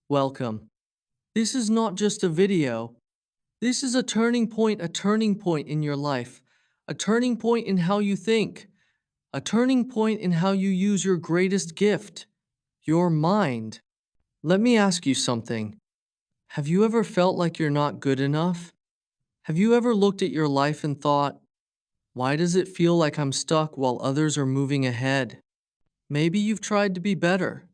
Welcome. This is not just a video. This is a turning point in your life, a turning point in how you think, a turning point in how you use your greatest gift, your mind. Let me ask you something. Have you ever felt like you're not good enough? Have you ever looked at your life and thought, why does it feel like I'm stuck while others are moving ahead? Maybe you've tried to be better,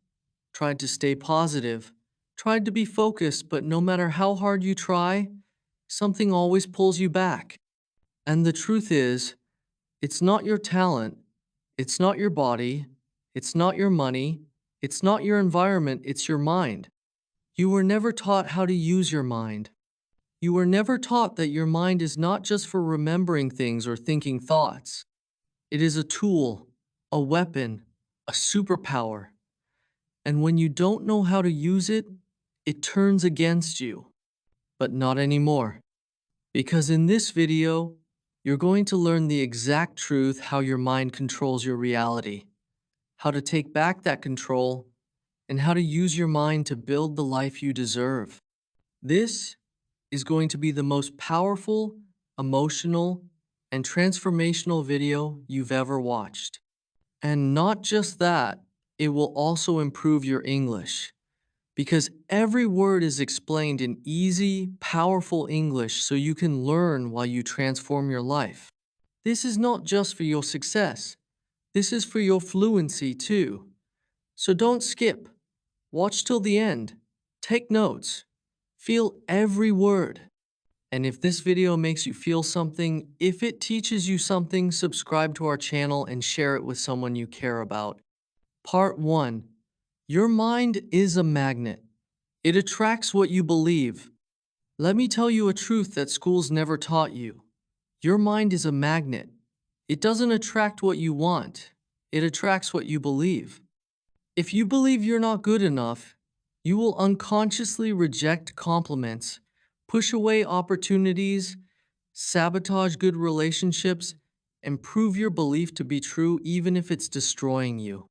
tried to stay positive, tried to be focused, but no matter how hard you try, something always pulls you back. And the truth is, it's not your talent, it's not your body, it's not your money, it's not your environment, it's your mind. You were never taught how to use your mind. You were never taught that your mind is not just for remembering things or thinking thoughts. It is a tool, a weapon, a superpower. And when you don't know how to use it, it turns against you. But not anymore. Because in this video, you're going to learn the exact truth how your mind controls your reality, how to take back that control, and how to use your mind to build the life you deserve. This is going to be the most powerful, emotional, and transformational video you've ever watched. And not just that, it will also improve your English. Because every word is explained in easy, powerful English so you can learn while you transform your life. This is not just for your success. This is for your fluency too. So don't skip. Watch till the end. Take notes. Feel every word. And if this video makes you feel something, if it teaches you something, subscribe to our channel and share it with someone you care about. Part 1. Your mind is a magnet. It attracts what you believe. Let me tell you a truth that schools never taught you. Your mind is a magnet. It doesn't attract what you want. It attracts what you believe. If you believe you're not good enough, you will unconsciously reject compliments, push away opportunities, sabotage good relationships, and prove your belief to be true even if it's destroying you.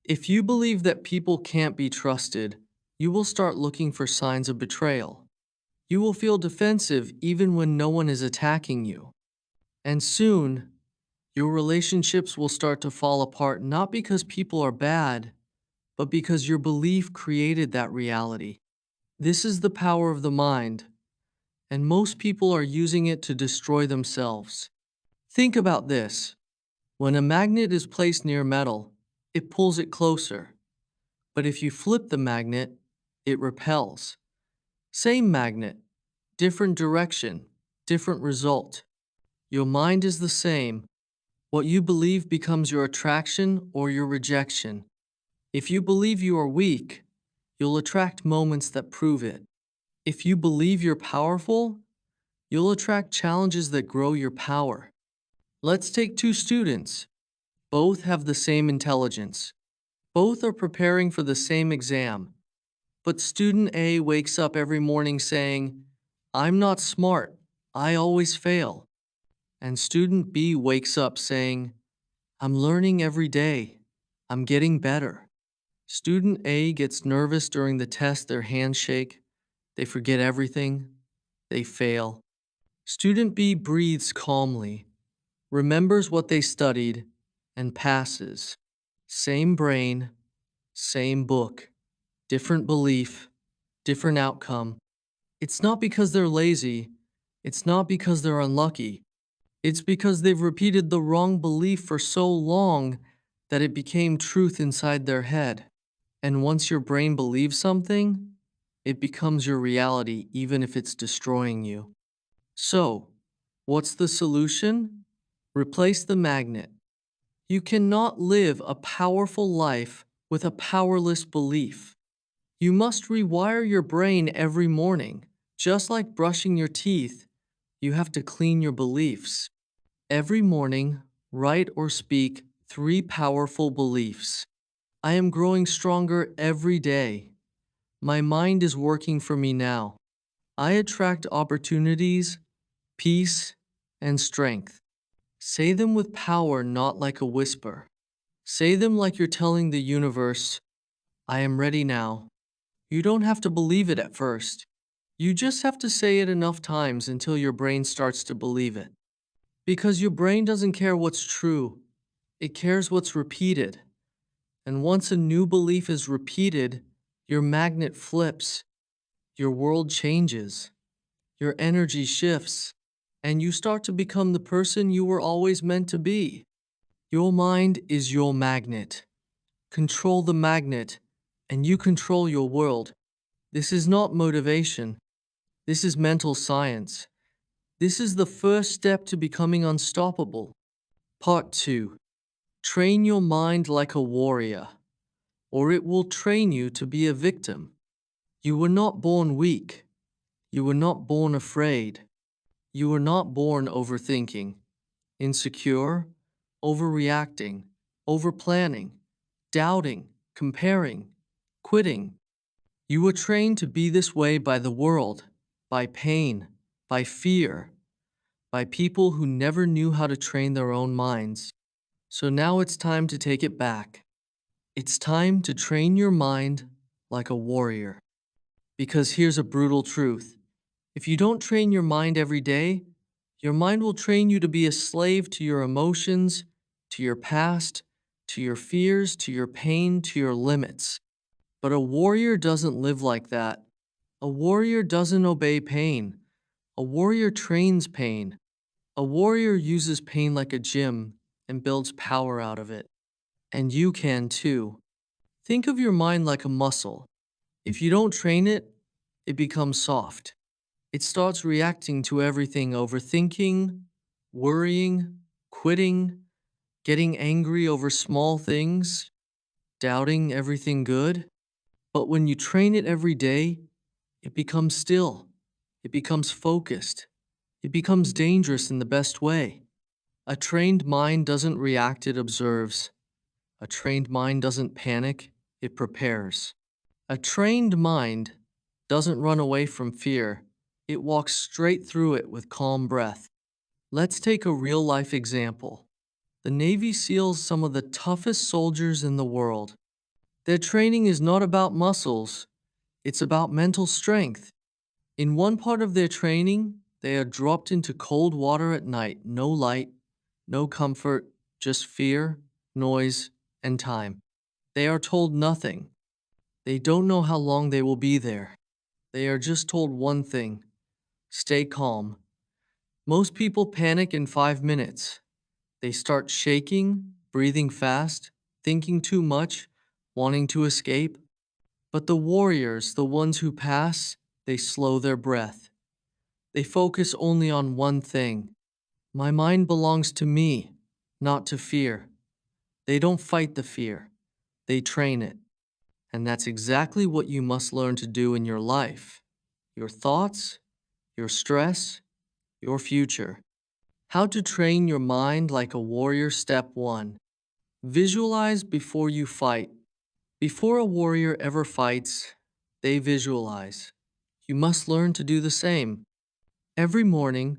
If you believe that people can't be trusted, you will start looking for signs of betrayal. You will feel defensive even when no one is attacking you. And soon, your relationships will start to fall apart not because people are bad, but because your belief created that reality. This is the power of the mind, and most people are using it to destroy themselves. Think about this. When a magnet is placed near metal, it pulls it closer. But if you flip the magnet, it repels. Same magnet, different direction, different result. Your mind is the same. What you believe becomes your attraction or your rejection. If you believe you are weak, you'll attract moments that prove it. If you believe you're powerful, you'll attract challenges that grow your power. Let's take two students. Both have the same intelligence. Both are preparing for the same exam. But student A wakes up every morning saying, I'm not smart, I always fail. And student B wakes up saying, I'm learning every day, I'm getting better. Student A gets nervous during the test, their hands shake, they forget everything, they fail. Student B breathes calmly, remembers what they studied, and passes. Same brain, same book, different belief, different outcome. It's not because they're lazy, it's not because they're unlucky. It's because they've repeated the wrong belief for so long that it became truth inside their head. And once your brain believes something, it becomes your reality even if it's destroying you. So, what's the solution? Replace the magnet. You cannot live a powerful life with a powerless belief. You must rewire your brain every morning. Just like brushing your teeth, you have to clean your beliefs. Every morning, write or speak 3 powerful beliefs. I am growing stronger every day. My mind is working for me now. I attract opportunities, peace, and strength. Say them with power, not like a whisper. Say them like you're telling the universe, I am ready now. You don't have to believe it at first. You just have to say it enough times until your brain starts to believe it. Because your brain doesn't care what's true, it cares what's repeated. And once a new belief is repeated, your magnet flips, your world changes, your energy shifts, and you start to become the person you were always meant to be. Your mind is your magnet. Control the magnet, and you control your world. This is not motivation. This is mental science. This is the first step to becoming unstoppable. Part 2. Train your mind like a warrior, or it will train you to be a victim. You were not born weak. You were not born afraid. You were not born overthinking, insecure, overreacting, overplanning, doubting, comparing, quitting. You were trained to be this way by the world, by pain, by fear, by people who never knew how to train their own minds. So now it's time to take it back. It's time to train your mind like a warrior. Because here's a brutal truth. If you don't train your mind every day, your mind will train you to be a slave to your emotions, to your past, to your fears, to your pain, to your limits. But a warrior doesn't live like that. A warrior doesn't obey pain. A warrior trains pain. A warrior uses pain like a gym and builds power out of it. And you can too. Think of your mind like a muscle. If you don't train it, it becomes soft. It starts reacting to everything, overthinking, worrying, quitting, getting angry over small things, doubting everything good. But when you train it every day, it becomes still. It becomes focused. It becomes dangerous in the best way. A trained mind doesn't react, it observes. A trained mind doesn't panic, it prepares. A trained mind doesn't run away from fear, it walks straight through it with calm breath. Let's take a real-life example. The Navy SEALs, some of the toughest soldiers in the world. Their training is not about muscles, it's about mental strength. In one part of their training, they are dropped into cold water at night, no light, no comfort, just fear, noise, and time. They are told nothing. They don't know how long they will be there. They are just told one thing: stay calm. Most people panic in 5 minutes. They start shaking, breathing fast, thinking too much, wanting to escape. But the warriors, the ones who pass, they slow their breath. They focus only on one thing. My mind belongs to me, not to fear. They don't fight the fear. They train it. And that's exactly what you must learn to do in your life. Your thoughts, your stress, your future. How to train your mind like a warrior. Step 1. Visualize before you fight. Before a warrior ever fights, they visualize. You must learn to do the same. Every morning,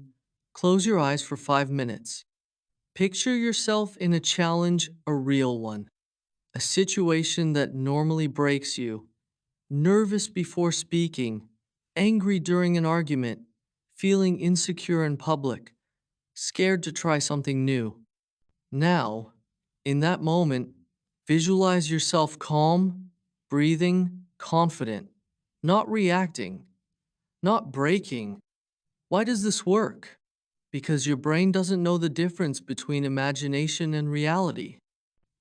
close your eyes for 5 minutes. Picture yourself in a challenge, a real one. A situation that normally breaks you. Nervous before speaking, angry during an argument, feeling insecure in public, scared to try something new. Now, in that moment, visualize yourself calm, breathing, confident, not reacting, not breaking. Why does this work? Because your brain doesn't know the difference between imagination and reality.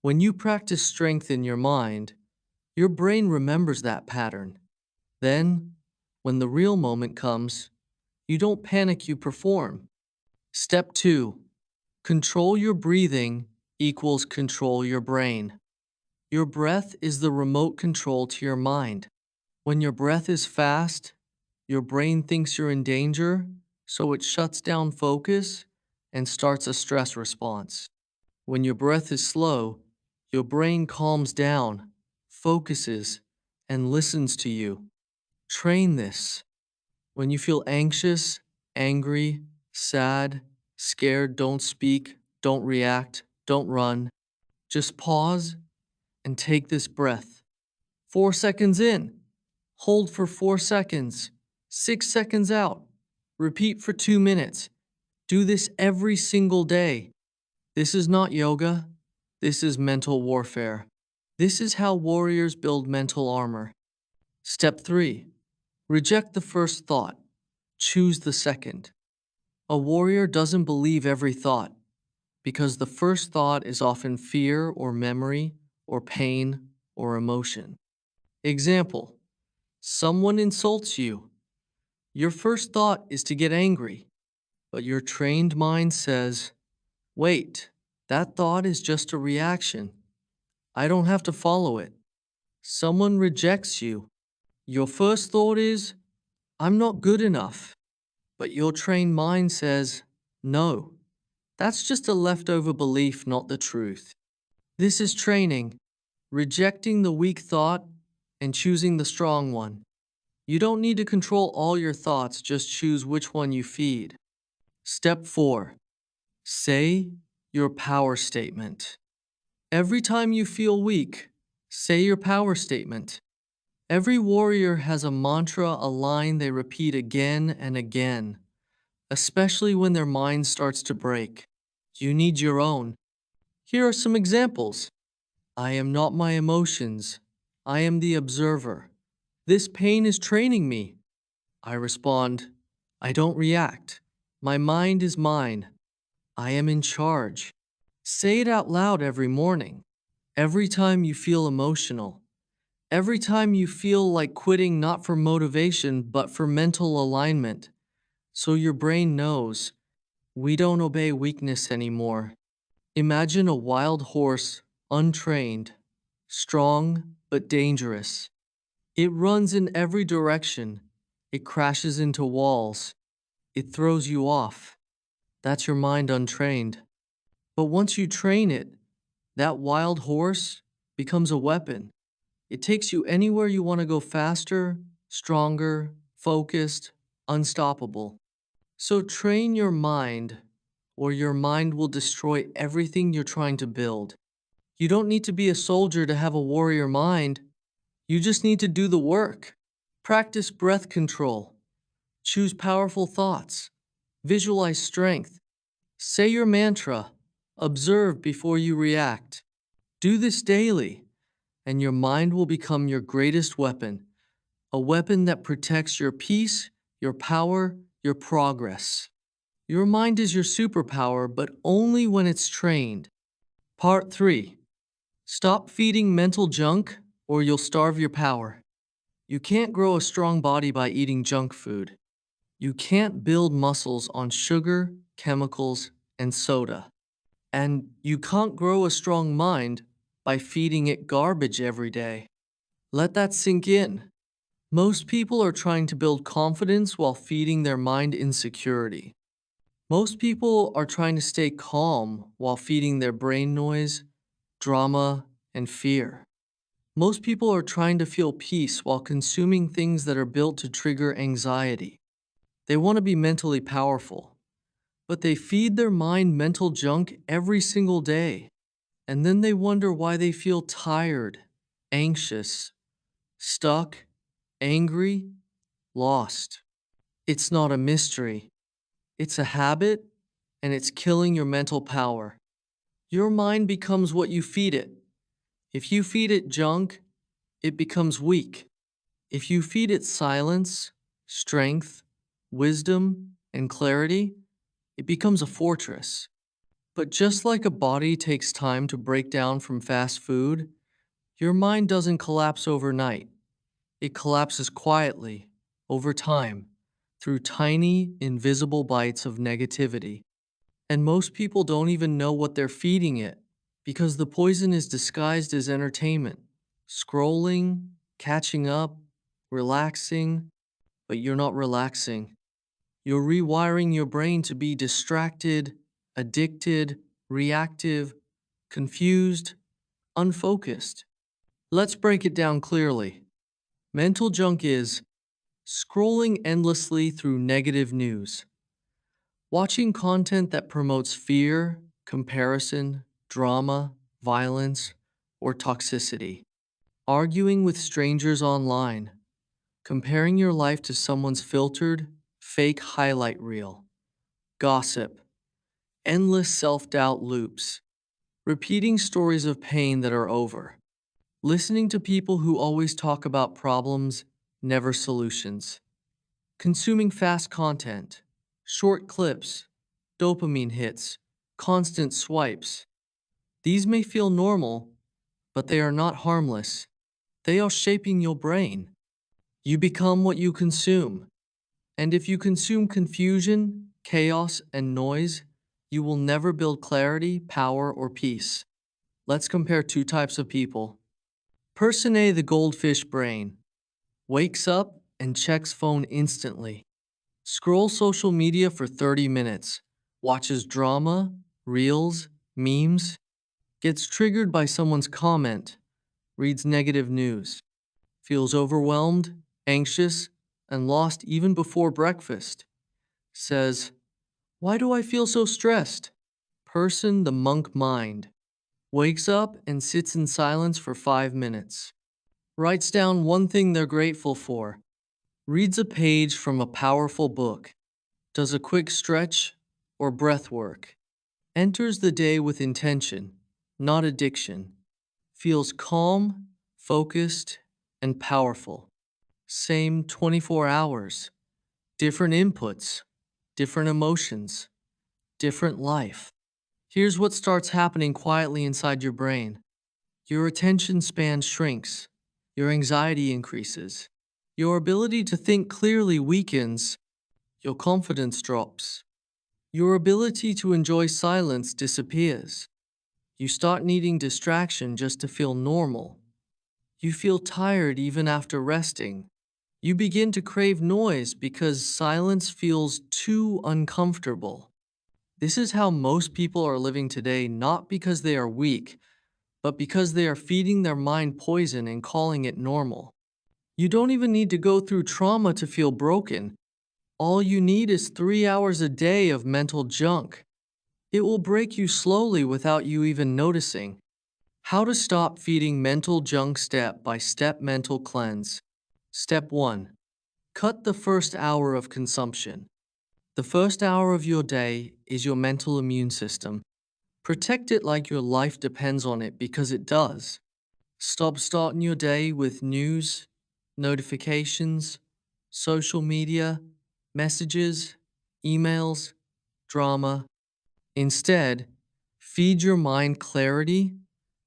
When you practice strength in your mind, your brain remembers that pattern. Then, when the real moment comes, you don't panic, you perform. Step 2. Control your breathing equals control your brain. Your breath is the remote control to your mind. When your breath is fast, your brain thinks you're in danger, so it shuts down focus and starts a stress response. When your breath is slow, your brain calms down, focuses, and listens to you. Train this. When you feel anxious, angry, sad, scared, don't speak, don't react, don't run. Just pause and take this breath. 4 seconds in, Hold for 4 seconds, 6 seconds out. Repeat for 2 minutes. Do this every single day. This is not yoga. This is mental warfare. This is how warriors build mental armor. Step 3. Reject the first thought. Choose the second. A warrior doesn't believe every thought because the first thought is often fear or memory or pain or emotion. Example: someone insults you. Your first thought is to get angry, but your trained mind says, wait, that thought is just a reaction. I don't have to follow it. Someone rejects you. Your first thought is, I'm not good enough. But your trained mind says, no, that's just a leftover belief, not the truth. This is training, rejecting the weak thought and choosing the strong one. You don't need to control all your thoughts, just choose which one you feed. Step 4. Say your power statement. Every time you feel weak, say your power statement. Every warrior has a mantra, a line they repeat again and again, especially when their mind starts to break. You need your own. Here are some examples. I am not my emotions. I am the observer. This pain is training me. I respond, I don't react. My mind is mine. I am in charge. Say it out loud every morning. Every time you feel emotional. Every time you feel like quitting, not for motivation, but for mental alignment. So your brain knows, we don't obey weakness anymore. Imagine a wild horse, untrained, strong but dangerous. It runs in every direction. It crashes into walls. It throws you off. That's your mind untrained. But once you train it, that wild horse becomes a weapon. It takes you anywhere you want to go, faster, stronger, focused, unstoppable. So train your mind, or your mind will destroy everything you're trying to build. You don't need to be a soldier to have a warrior mind. You just need to do the work. Practice breath control. Choose powerful thoughts. Visualize strength. Say your mantra. Observe before you react. Do this daily, and your mind will become your greatest weapon, a weapon that protects your peace, your power, your progress. Your mind is your superpower, but only when it's trained. Part 3. Stop feeding mental junk, or you'll starve your power. You can't grow a strong body by eating junk food. You can't build muscles on sugar, chemicals, and soda. And you can't grow a strong mind by feeding it garbage every day. Let that sink in. Most people are trying to build confidence while feeding their mind insecurity. Most people are trying to stay calm while feeding their brain noise, drama, and fear. Most people are trying to feel peace while consuming things that are built to trigger anxiety. They want to be mentally powerful, but they feed their mind mental junk every single day. And then they wonder why they feel tired, anxious, stuck, angry, lost. It's not a mystery. It's a habit, and it's killing your mental power. Your mind becomes what you feed it. If you feed it junk, it becomes weak. If you feed it silence, strength, wisdom, and clarity, it becomes a fortress. But just like a body takes time to break down from fast food, your mind doesn't collapse overnight. It collapses quietly, over time, through tiny, invisible bites of negativity. And most people don't even know what they're feeding it because the poison is disguised as entertainment. Scrolling, catching up, relaxing, but you're not relaxing. You're rewiring your brain to be distracted, addicted, reactive, confused, unfocused. Let's break it down clearly. Mental junk is scrolling endlessly through negative news, watching content that promotes fear, comparison, drama, violence, or toxicity, arguing with strangers online, Comparing your life to someone's filtered, fake highlight reel. Gossip. Endless self-doubt loops. Repeating stories of pain that are over. Listening to people who always talk about problems, never solutions. Consuming fast content. Short clips. Dopamine hits. Constant swipes. These may feel normal, but they are not harmless. They are shaping your brain. You become what you consume. And if you consume confusion, chaos, and noise, you will never build clarity, power, or peace. Let's compare two types of people. Person A, the goldfish brain, wakes up and checks phone instantly. Scrolls social media for 30 minutes. Watches drama, reels, memes. Gets triggered by someone's comment. Reads negative news. Feels overwhelmed, anxious, and lost even before breakfast. Says, "Why do I feel so stressed?" Person, the monk mind, wakes up and sits in silence for 5 minutes. Writes down one thing they're grateful for. Reads a page from a powerful book. Does a quick stretch or breath work. Enters the day with intention, not addiction. Feels calm, focused, and powerful. Same 24 hours. Different inputs, different emotions, different life. Here's what starts happening quietly inside your brain. Your attention span shrinks. Your anxiety increases. Your ability to think clearly weakens. Your confidence drops. Your ability to enjoy silence disappears. You start needing distraction just to feel normal. You feel tired even after resting. You begin to crave noise because silence feels too uncomfortable. This is how most people are living today, not because they are weak, but because they are feeding their mind poison and calling it normal. You don't even need to go through trauma to feel broken. All you need is 3 hours a day of mental junk. It will break you slowly without you even noticing. How to stop feeding mental junk step by step mental cleanse. Step 1. Cut the first hour of consumption. The first hour of your day is your mental immune system. Protect it like your life depends on it because it does. Stop starting your day with news, notifications, social media, messages, emails, drama. Instead, feed your mind clarity,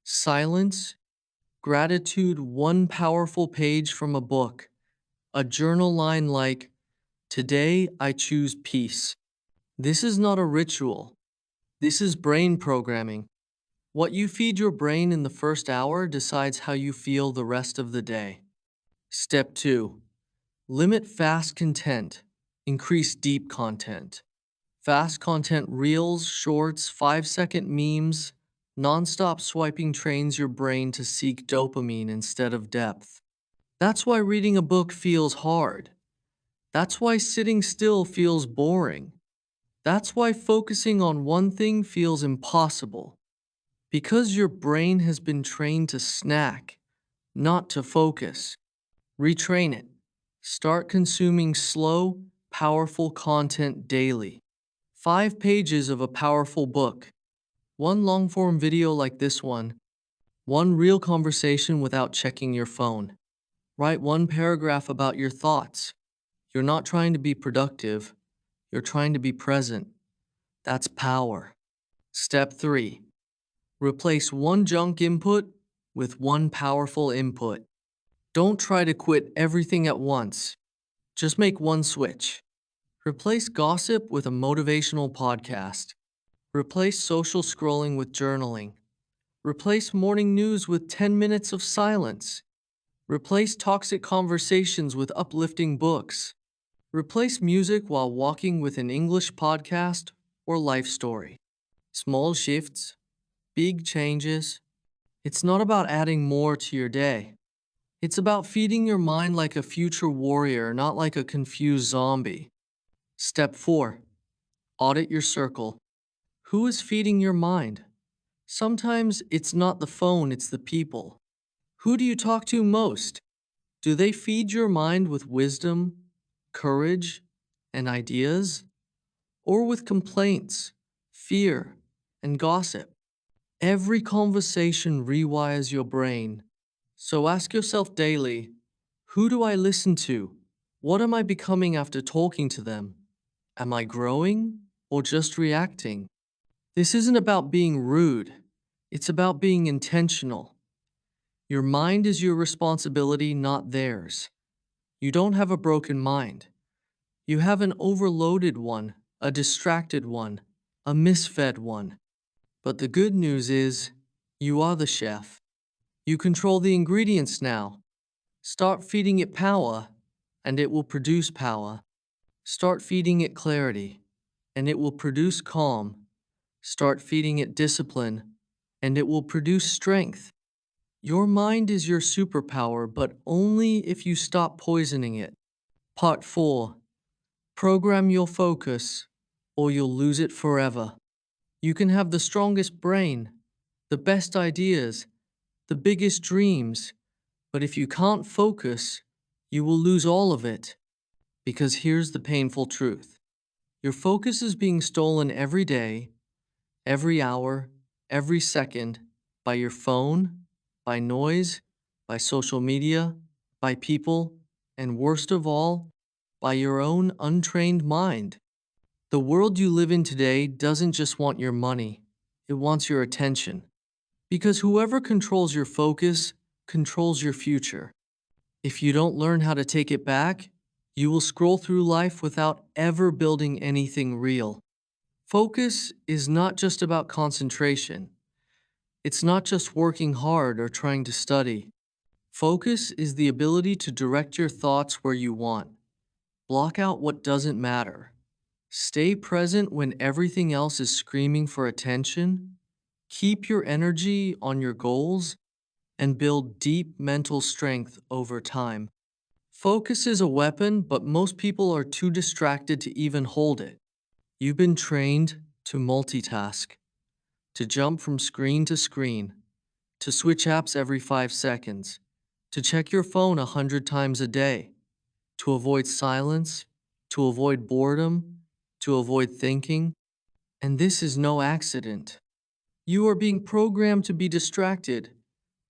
silence, gratitude, one powerful page from a book, a journal line like, "Today I choose peace." This is not a ritual. This is brain programming. What you feed your brain in the first hour decides how you feel the rest of the day. Step 2. Limit fast content. Increase deep content. Fast content reels, shorts, 5-second memes, nonstop swiping trains your brain to seek dopamine instead of depth. That's why reading a book feels hard. That's why sitting still feels boring. That's why focusing on one thing feels impossible. Because your brain has been trained to snack, not to focus. Retrain it. Start consuming slow, powerful content daily. 5 pages of a powerful book. One long-form video like this one. One real conversation without checking your phone. Write one paragraph about your thoughts. You're not trying to be productive. You're trying to be present. That's power. Step 3. Replace one junk input with one powerful input. Don't try to quit everything at once. Just make one switch. Replace gossip with a motivational podcast. Replace social scrolling with journaling. Replace morning news with 10 minutes of silence. Replace toxic conversations with uplifting books. Replace music while walking with an English podcast or life story. Small shifts, big changes. It's not about adding more to your day. It's about feeding your mind like a future warrior, not like a confused zombie. Step 4. Audit your circle. Who is feeding your mind? Sometimes it's not the phone, it's the people. Who do you talk to most? Do they feed your mind with wisdom, courage, and ideas, or with complaints, fear, and gossip? Every conversation rewires your brain. So ask yourself daily, who do I listen to? What am I becoming after talking to them? Am I growing or just reacting? This isn't about being rude. It's about being intentional. Your mind is your responsibility, not theirs. You don't have a broken mind. You have an overloaded one, a distracted one, a misfed one. But the good news is, you are the chef. You control the ingredients now. Start feeding it power, and it will produce power. Start feeding it clarity, and it will produce calm. Start feeding it discipline, and it will produce strength. Your mind is your superpower, but only if you stop poisoning it. Part 4. Program your focus, or you'll lose it forever. You can have the strongest brain, the best ideas, the biggest dreams, but if you can't focus, you will lose all of it. Because here's the painful truth. Your focus is being stolen every day, every hour, every second, by your phone, by noise, by social media, by people, and worst of all, by your own untrained mind. The world you live in today doesn't just want your money, it wants your attention. Because whoever controls your focus controls your future. If you don't learn how to take it back, you will scroll through life without ever building anything real. Focus is not just about concentration. It's not just working hard or trying to study. Focus is the ability to direct your thoughts where you want. Block out what doesn't matter. Stay present when everything else is screaming for attention. Keep your energy on your goals and build deep mental strength over time. Focus is a weapon, but most people are too distracted to even hold it. You've been trained to multitask, to jump from screen to screen, to switch apps every 5 seconds, to check your phone 100 times a day, to avoid silence, to avoid boredom, to avoid thinking. And this is no accident. You are being programmed to be distracted,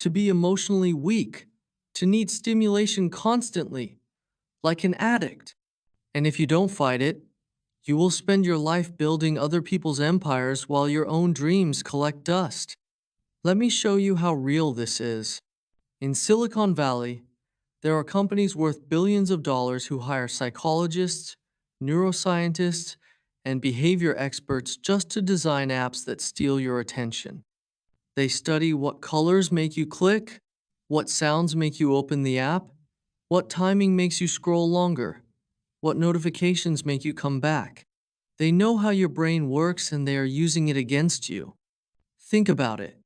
to be emotionally weak, to need stimulation constantly, like an addict. And if you don't fight it, you will spend your life building other people's empires while your own dreams collect dust. Let me show you how real this is. In Silicon Valley, there are companies worth billions of dollars who hire psychologists, neuroscientists, and behavior experts just to design apps that steal your attention. They study what colors make you click, what sounds make you open the app, what timing makes you scroll longer, what notifications make you come back. They know how your brain works and they are using it against you. Think about it.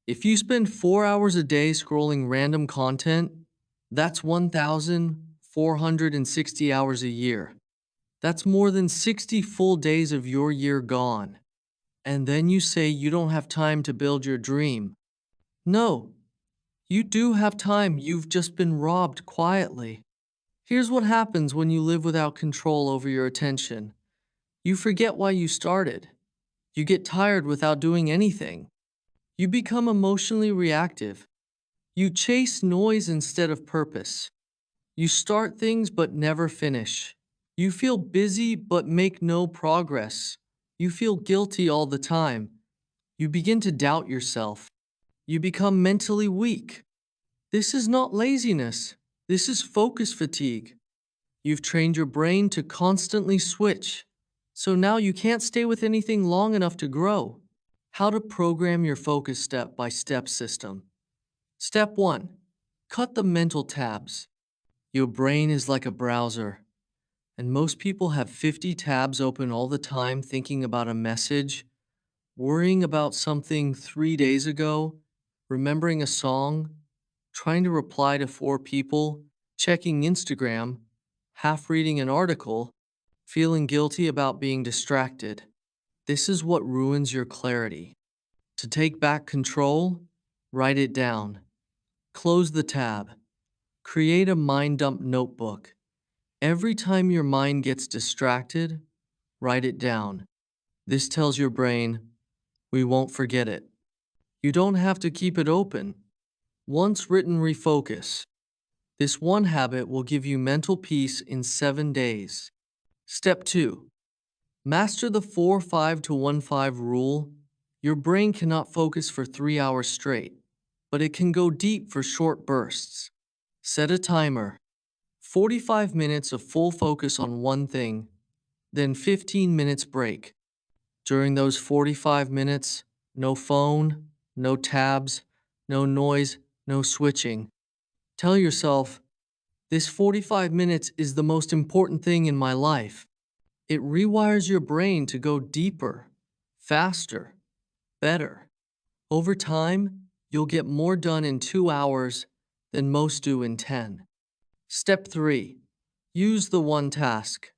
If you spend 4 hours a day scrolling random content, that's 1,460 hours a year. That's more than 60 full days of your year gone. And then you say you don't have time to build your dream. No, you do have time, you've just been robbed quietly. Here's what happens when you live without control over your attention. You forget why you started. You get tired without doing anything. You become emotionally reactive. You chase noise instead of purpose. You start things but never finish. You feel busy but make no progress. You feel guilty all the time. You begin to doubt yourself. You become mentally weak. This is not laziness. This is focus fatigue. You've trained your brain to constantly switch. So now you can't stay with anything long enough to grow. How to program your focus step-by-step system. Step 1. Cut the mental tabs. Your brain is like a browser, and most people have 50 tabs open all the time thinking about a message, worrying about something 3 days ago, remembering a song, trying to reply to 4 people, checking Instagram, half reading an article, feeling guilty about being distracted. This is what ruins your clarity. To take back control, write it down. Close the tab. Create a mind dump notebook. Every time your mind gets distracted, write it down. This tells your brain, we won't forget it. You don't have to keep it open. Once written, refocus. This one habit will give you mental peace in 7 days. Step 2. Master the 4-5 to 1-5 rule. Your brain cannot focus for 3 hours straight, but it can go deep for short bursts. Set a timer. 45 minutes of full focus on one thing, then 15 minutes break. During those 45 minutes, no phone, no tabs, no noise, no switching. Tell yourself, this 45 minutes is the most important thing in my life. It rewires your brain to go deeper, faster, better. Over time, you'll get more done in 2 hours than most do in 10. Step 3. Use the one task,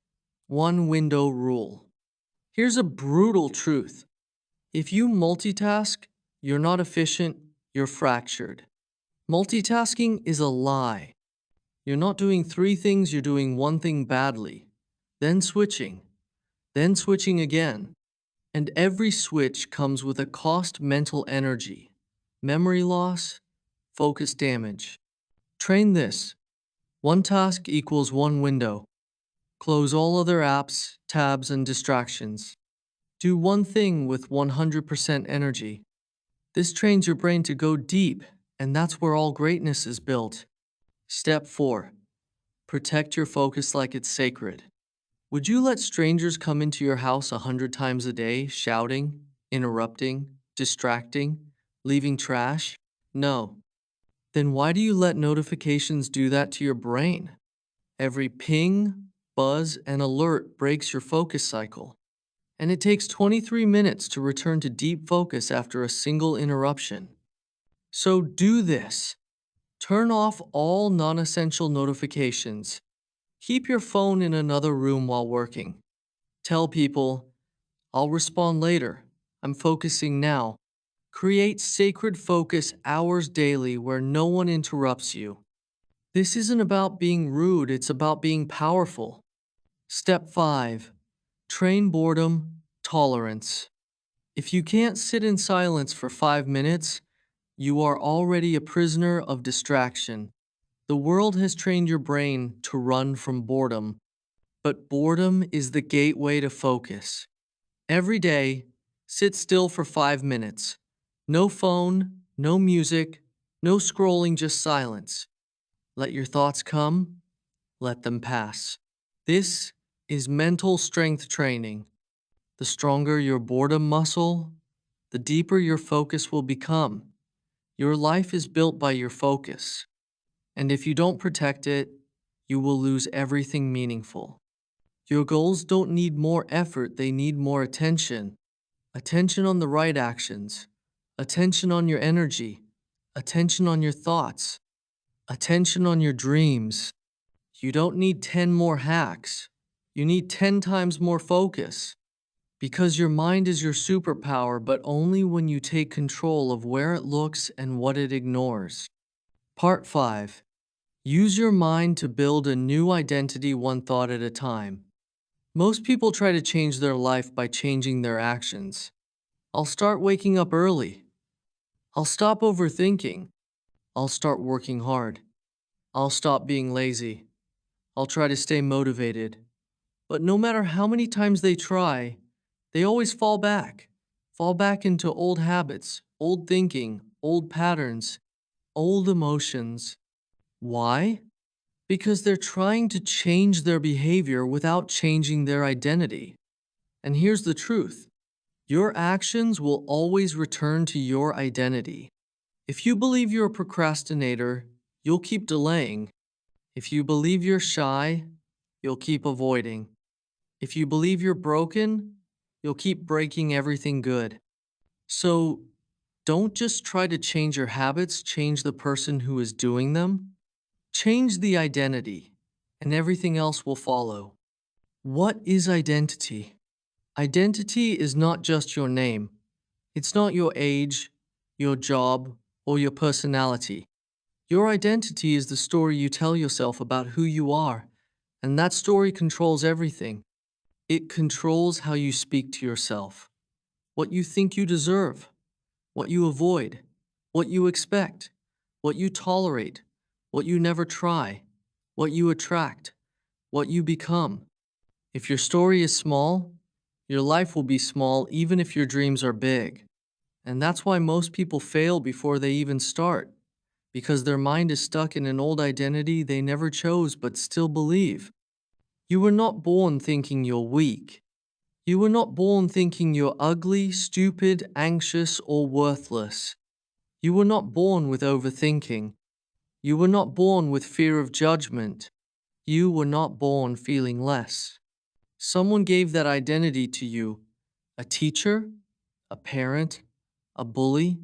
one window rule. Here's a brutal truth. If you multitask, you're not efficient, you're fractured. Multitasking is a lie. You're not doing 3 things, you're doing one thing badly, then switching again. And every switch comes with a cost: mental energy, memory loss, focus damage. Train this. One task equals one window. Close all other apps, tabs, and distractions. Do one thing with 100% energy. This trains your brain to go deep, and that's where all greatness is built. Step 4. Protect your focus like it's sacred. Would you let strangers come into your house 100 times a day, shouting, interrupting, distracting, leaving trash? No. Then why do you let notifications do that to your brain? Every ping, buzz, and alert breaks your focus cycle. And it takes 23 minutes to return to deep focus after a single interruption. So do this. Turn off all non-essential notifications. Keep your phone in another room while working. Tell people, I'll respond later. I'm focusing now. Create sacred focus hours daily where no one interrupts you. This isn't about being rude, it's about being powerful. Step 5. Train boredom, tolerance. If you can't sit in silence for 5 minutes, you are already a prisoner of distraction. The world has trained your brain to run from boredom, but boredom is the gateway to focus. Every day, sit still for 5 minutes. No phone, no music, no scrolling, just silence. Let your thoughts come, let them pass. This is mental strength training. The stronger your boredom muscle, the deeper your focus will become. Your life is built by your focus, and if you don't protect it, you will lose everything meaningful. Your goals don't need more effort, they need more attention. Attention on the right actions, attention on your energy, attention on your thoughts, attention on your dreams. You don't need 10 more hacks. You need 10 times more focus. Because your mind is your superpower, but only when you take control of where it looks and what it ignores. Part 5. Use your mind to build a new identity one thought at a time. Most people try to change their life by changing their actions. I'll start waking up early. I'll stop overthinking. I'll start working hard. I'll stop being lazy. I'll try to stay motivated. But no matter how many times they try, they always fall back into old habits, old thinking, old patterns, old emotions. Why? Because they're trying to change their behavior without changing their identity. And here's the truth. Your actions will always return to your identity. If you believe you're a procrastinator, you'll keep delaying. If you believe you're shy, you'll keep avoiding. If you believe you're broken, you'll keep breaking everything good. So, don't just try to change your habits, change the person who is doing them. Change the identity, and everything else will follow. What is identity? Identity is not just your name. It's not your age, your job, or your personality. Your identity is the story you tell yourself about who you are, and that story controls everything. It controls how you speak to yourself, what you think you deserve, what you avoid, what you expect, what you tolerate, what you never try, what you attract, what you become. If your story is small, your life will be small even if your dreams are big. And that's why most people fail before they even start, because their mind is stuck in an old identity they never chose but still believe. You were not born thinking you're weak. You were not born thinking you're ugly, stupid, anxious, or worthless. You were not born with overthinking. You were not born with fear of judgment. You were not born feeling less. Someone gave that identity to you: a teacher, a parent, a bully,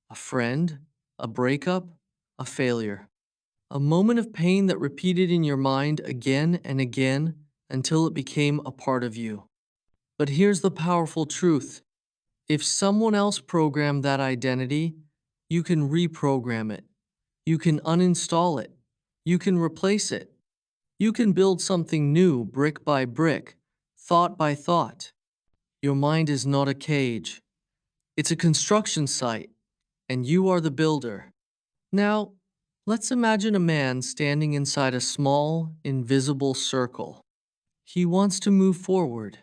a friend, a breakup, a failure. A moment of pain that repeated in your mind again and again until it became a part of you. But here's the powerful truth: if someone else programmed that identity, you can reprogram it. You can uninstall it. You can replace it. You can build something new brick by brick, thought by thought. Your mind is not a cage. It's a construction site, and you are the builder. Now, let's imagine a man standing inside a small, invisible circle. He wants to move forward.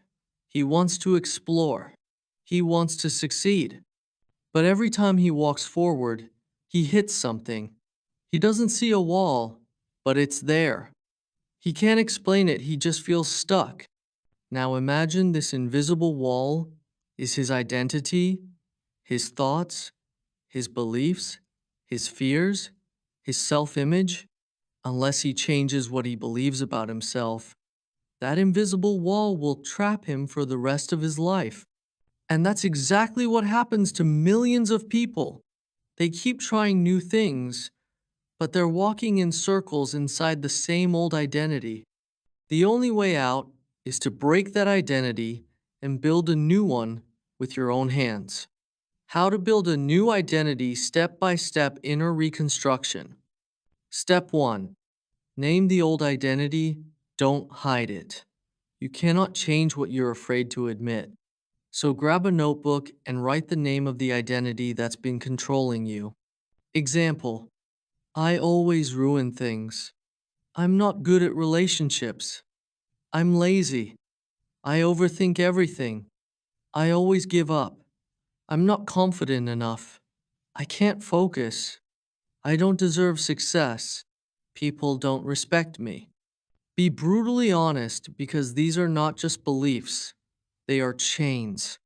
He wants to explore. He wants to succeed. But every time he walks forward, he hits something. He doesn't see a wall, but it's there. He can't explain it, he just feels stuck. Now imagine this invisible wall is his identity, his thoughts, his beliefs, his fears, his self-image. Unless he changes what he believes about himself, that invisible wall will trap him for the rest of his life. And that's exactly what happens to millions of people. They keep trying new things, but they're walking in circles inside the same old identity. The only way out is to break that identity and build a new one with your own hands. How to build a new identity step-by-step inner reconstruction. Step 1. Name the old identity, don't hide it. You cannot change what you're afraid to admit. So grab a notebook and write the name of the identity that's been controlling you. Example: I always ruin things. I'm not good at relationships. I'm lazy. I overthink everything. I always give up. I'm not confident enough. I can't focus. I don't deserve success. People don't respect me. Be brutally honest, because these are not just beliefs. They are chains.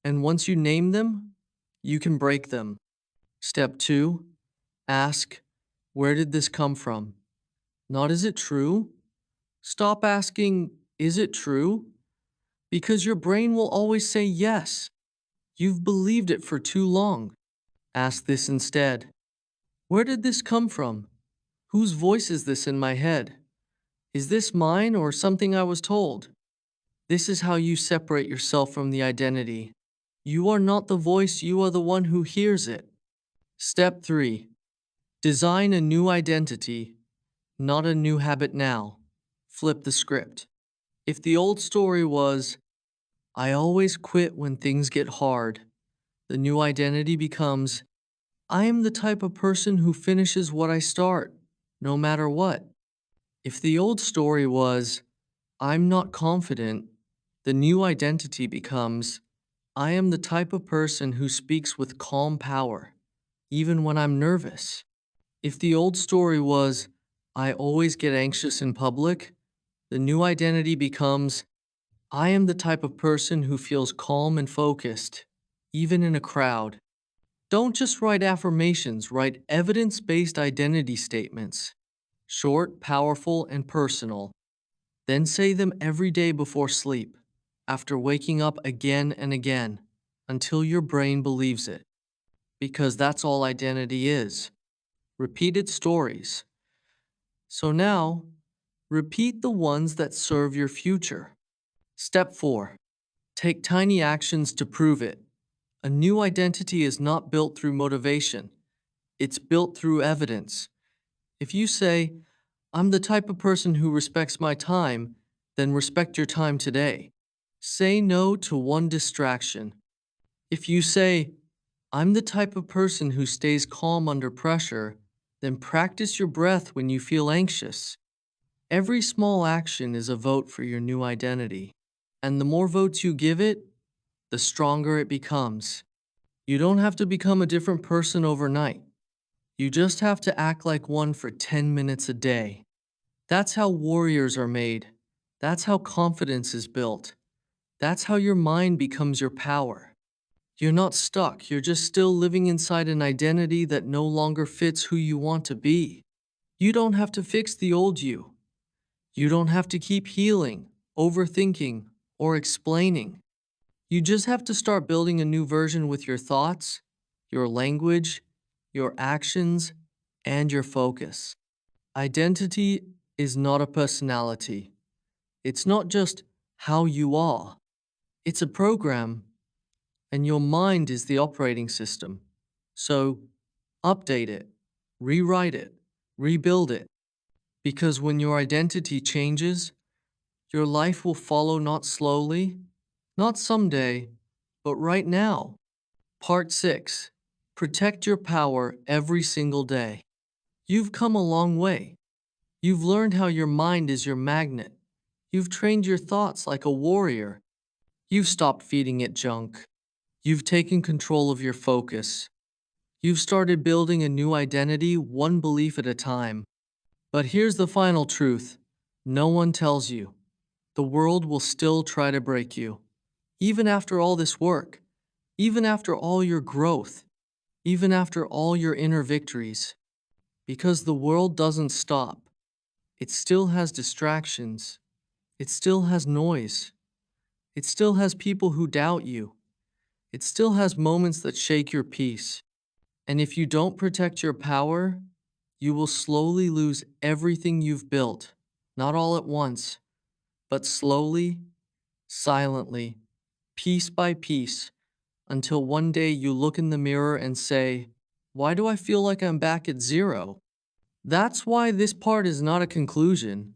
And once you name them, you can break them. Step 2. Ask, where did this come from? Not, is it true? Stop asking, is it true? Because your brain will always say yes. You've believed it for too long. Ask this instead: where did this come from? Whose voice is this in my head? Is this mine or something I was told? This is how you separate yourself from the identity. You are not the voice, you are the one who hears it. Step 3. Design a new identity, not a new habit now. Flip the script. If the old story was, I always quit when things get hard, the new identity becomes, I am the type of person who finishes what I start, no matter what. If the old story was, I'm not confident, the new identity becomes, I am the type of person who speaks with calm power, even when I'm nervous. If the old story was, I always get anxious in public, the new identity becomes, I am the type of person who feels calm and focused, even in a crowd. Don't just write affirmations, write evidence-based identity statements. Short, powerful, and personal. Then say them every day before sleep, after waking up again and again, until your brain believes it. Because that's all identity is: repeated stories. So now, repeat the ones that serve your future. Step 4. Take tiny actions to prove it. A new identity is not built through motivation. It's built through evidence. If you say, I'm the type of person who respects my time, then respect your time today. Say no to one distraction. If you say, I'm the type of person who stays calm under pressure, then practice your breath when you feel anxious. Every small action is a vote for your new identity. And the more votes you give it, the stronger it becomes. You don't have to become a different person overnight. You just have to act like one for 10 minutes a day. That's how warriors are made. That's how confidence is built. That's how your mind becomes your power. You're not stuck, you're just still living inside an identity that no longer fits who you want to be. You don't have to fix the old you. You don't have to keep healing, overthinking, or explaining. You just have to start building a new version with your thoughts, your language, your actions, and your focus. Identity is not a personality. It's not just how you are. It's a program, and your mind is the operating system. So, update it, rewrite it, rebuild it. Because when your identity changes, your life will follow not slowly, not someday, but right now. Part 6. Protect your power every single day. You've come a long way. You've learned how your mind is your magnet. You've trained your thoughts like a warrior. You've stopped feeding it junk. You've taken control of your focus. You've started building a new identity one belief at a time. But here's the final truth. No one tells you. The world will still try to break you. Even after all this work. Even after all your growth. Even after all your inner victories. Because the world doesn't stop. It still has distractions. It still has noise. It still has people who doubt you. It still has moments that shake your peace. And if you don't protect your power, you will slowly lose everything you've built. Not all at once, but slowly, silently, piece by piece, until one day you look in the mirror and say, why do I feel like I'm back at zero? That's why this part is not a conclusion.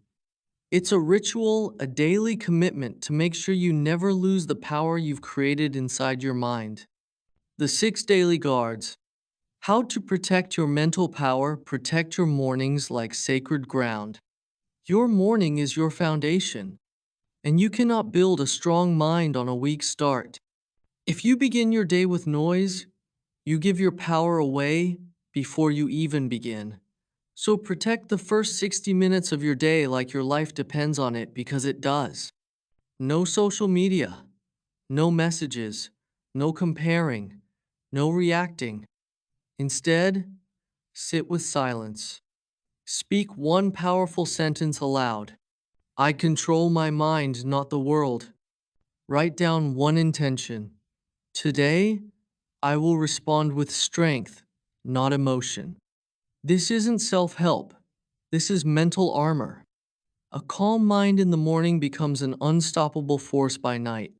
It's a ritual, a daily commitment to make sure you never lose the power you've created inside your mind. The 6 daily guards. How to protect your mental power, protect your mornings like sacred ground. Your morning is your foundation, and you cannot build a strong mind on a weak start. If you begin your day with noise, you give your power away before you even begin. So protect the first 60 minutes of your day like your life depends on it, because it does. No social media, no messages, no comparing, no reacting. Instead, sit with silence. Speak one powerful sentence aloud. I control my mind, not the world. Write down one intention. Today, I will respond with strength, not emotion. This isn't self-help. This is mental armor. A calm mind in the morning becomes an unstoppable force by night.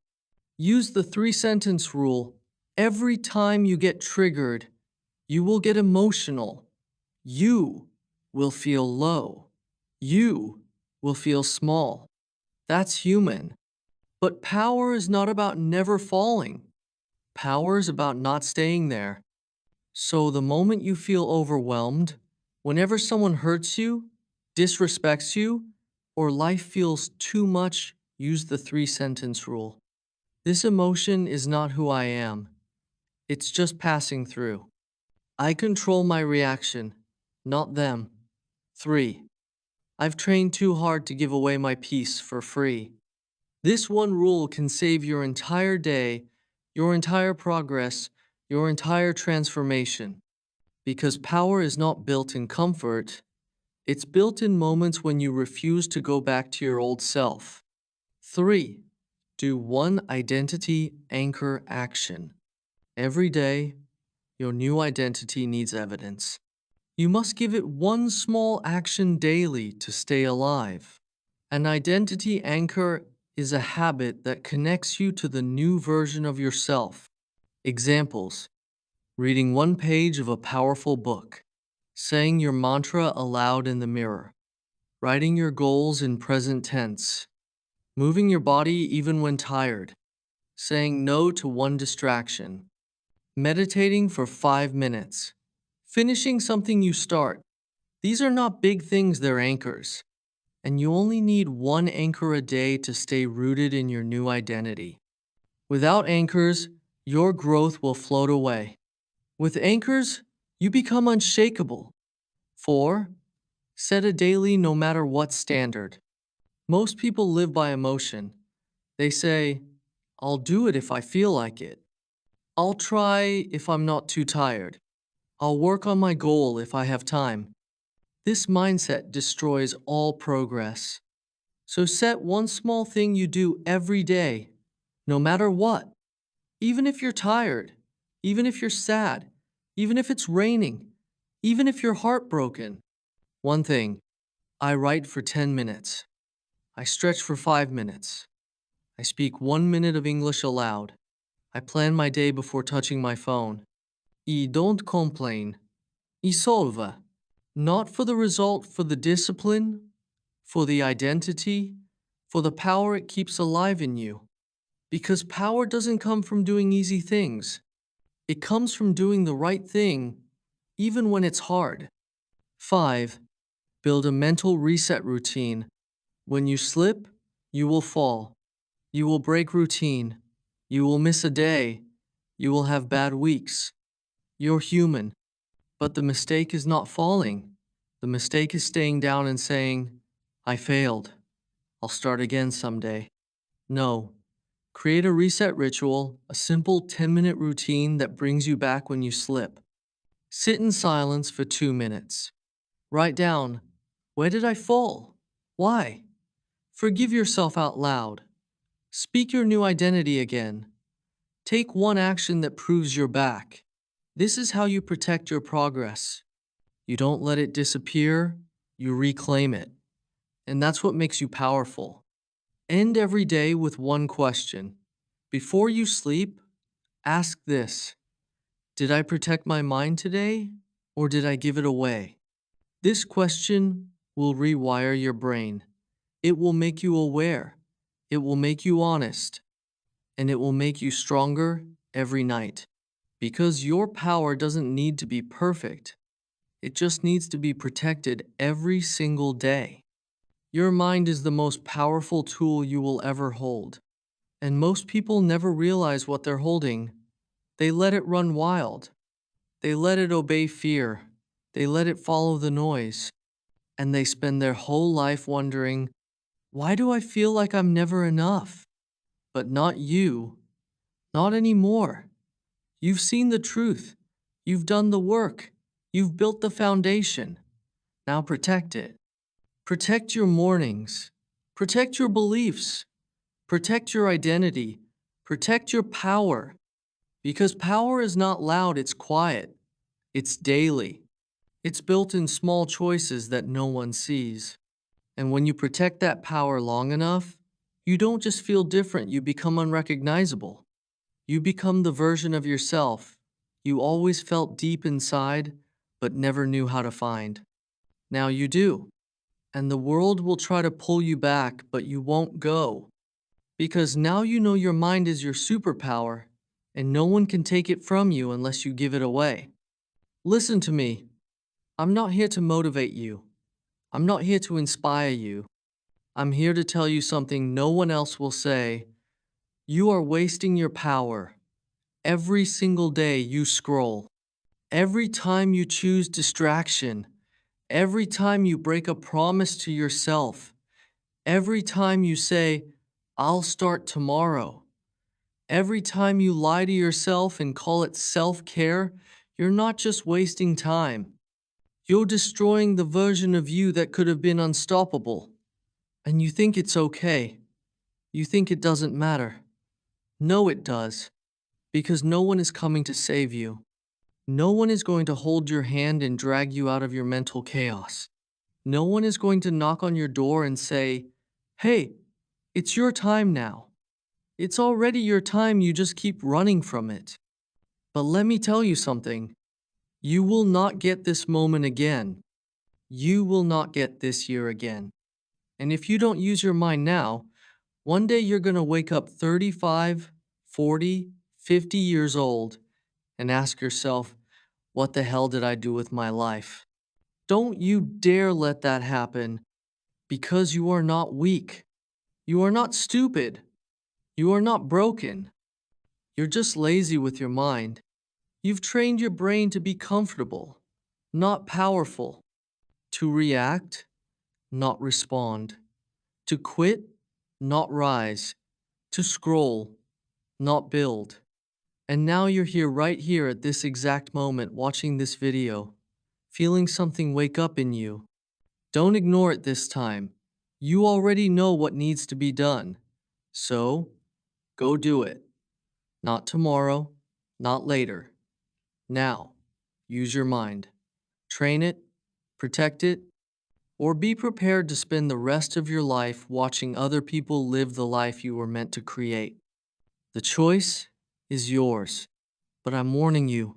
Use the 3-sentence rule. Every time you get triggered, you will get emotional. You will feel low. You will feel small. That's human. But power is not about never falling. Power is about not staying there. So the moment you feel overwhelmed, whenever someone hurts you, disrespects you, or life feels too much, use the 3-sentence rule. This emotion is not who I am. It's just passing through. I control my reaction, not them. 3. I've trained too hard to give away my peace for free. This one rule can save your entire day, your entire progress, your entire transformation. Because power is not built in comfort, it's built in moments when you refuse to go back to your old self. 3. Do one identity anchor action. Every day, your new identity needs evidence. You must give it one small action daily to stay alive. An identity anchor is a habit that connects you to the new version of yourself. Examples: reading one page of a powerful book, saying your mantra aloud in the mirror, writing your goals in present tense, moving your body even when tired, saying no to one distraction, meditating for 5 minutes, finishing something you start. These are not big things, they're anchors. And you only need one anchor a day to stay rooted in your new identity. Without anchors, your growth will float away. With anchors, you become unshakable. 4. Set a daily no matter what standard. Most people live by emotion. They say, I'll do it if I feel like it. I'll try if I'm not too tired. I'll work on my goal if I have time. This mindset destroys all progress. So set one small thing you do every day, no matter what. Even if you're tired, even if you're sad, even if it's raining, even if you're heartbroken. One thing, I write for 10 minutes. I stretch for 5 minutes. I speak 1 minute of English aloud. I plan my day before touching my phone. I don't complain. I solve. Not for the result, for the discipline, for the identity, for the power it keeps alive in you. Because power doesn't come from doing easy things. It comes from doing the right thing, even when it's hard. 5. Build a mental reset routine. When you slip, you will fall. You will break routine. You will miss a day. You will have bad weeks. You're human. But the mistake is not falling. The mistake is staying down and saying, I failed. I'll start again someday. No. Create a reset ritual, a simple 10-minute routine that brings you back when you slip. Sit in silence for 2 minutes. Write down, where did I fall? Why? Forgive yourself out loud. Speak your new identity again. Take one action that proves you're back. This is how you protect your progress. You don't let it disappear, you reclaim it. And that's what makes you powerful. End every day with one question. Before you sleep, ask this. Did I protect my mind today, or did I give it away? This question will rewire your brain. It will make you aware. It will make you honest. And it will make you stronger every night. Because your power doesn't need to be perfect. It just needs to be protected every single day. Your mind is the most powerful tool you will ever hold. And most people never realize what they're holding. They let it run wild. They let it obey fear. They let it follow the noise. And they spend their whole life wondering, why do I feel like I'm never enough? But not you. Not anymore. You've seen the truth. You've done the work. You've built the foundation. Now protect it. Protect your mornings. Protect your beliefs. Protect your identity. Protect your power. Because power is not loud, it's quiet. It's daily. It's built in small choices that no one sees. And when you protect that power long enough, you don't just feel different, you become unrecognizable. You become the version of yourself you always felt deep inside, but never knew how to find. Now you do. And the world will try to pull you back, but you won't go. Because now you know your mind is your superpower, and no one can take it from you unless you give it away. Listen to me. I'm not here to motivate you. I'm not here to inspire you. I'm here to tell you something no one else will say. You are wasting your power. Every single day you scroll. Every time you choose distraction. Every time you break a promise to yourself. Every time you say, I'll start tomorrow. Every time you lie to yourself and call it self-care, you're not just wasting time. You're destroying the version of you that could have been unstoppable. And you think it's okay. You think it doesn't matter. No, it does. Because no one is coming to save you. No one is going to hold your hand and drag you out of your mental chaos. No one is going to knock on your door and say, hey, it's your time now. It's already your time, you just keep running from it. But let me tell you something. You will not get this moment again. You will not get this year again. And if you don't use your mind now, one day you're going to wake up 35, 40, 50 years old and ask yourself, what the hell did I do with my life? Don't you dare let that happen because you are not weak. You are not stupid. You are not broken. You're just lazy with your mind. You've trained your brain to be comfortable, not powerful, to react, not respond, to quit, not rise, to scroll, not build. And now you're here right here at this exact moment watching this video, feeling something wake up in you. Don't ignore it this time. You already know what needs to be done. So, go do it. Not tomorrow, not later. Now, use your mind. Train it, protect it, or be prepared to spend the rest of your life watching other people live the life you were meant to create. The choice is yours, but I'm warning you,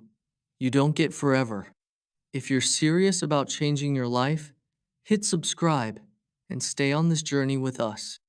you don't get forever. If you're serious about changing your life, hit subscribe and stay on this journey with us.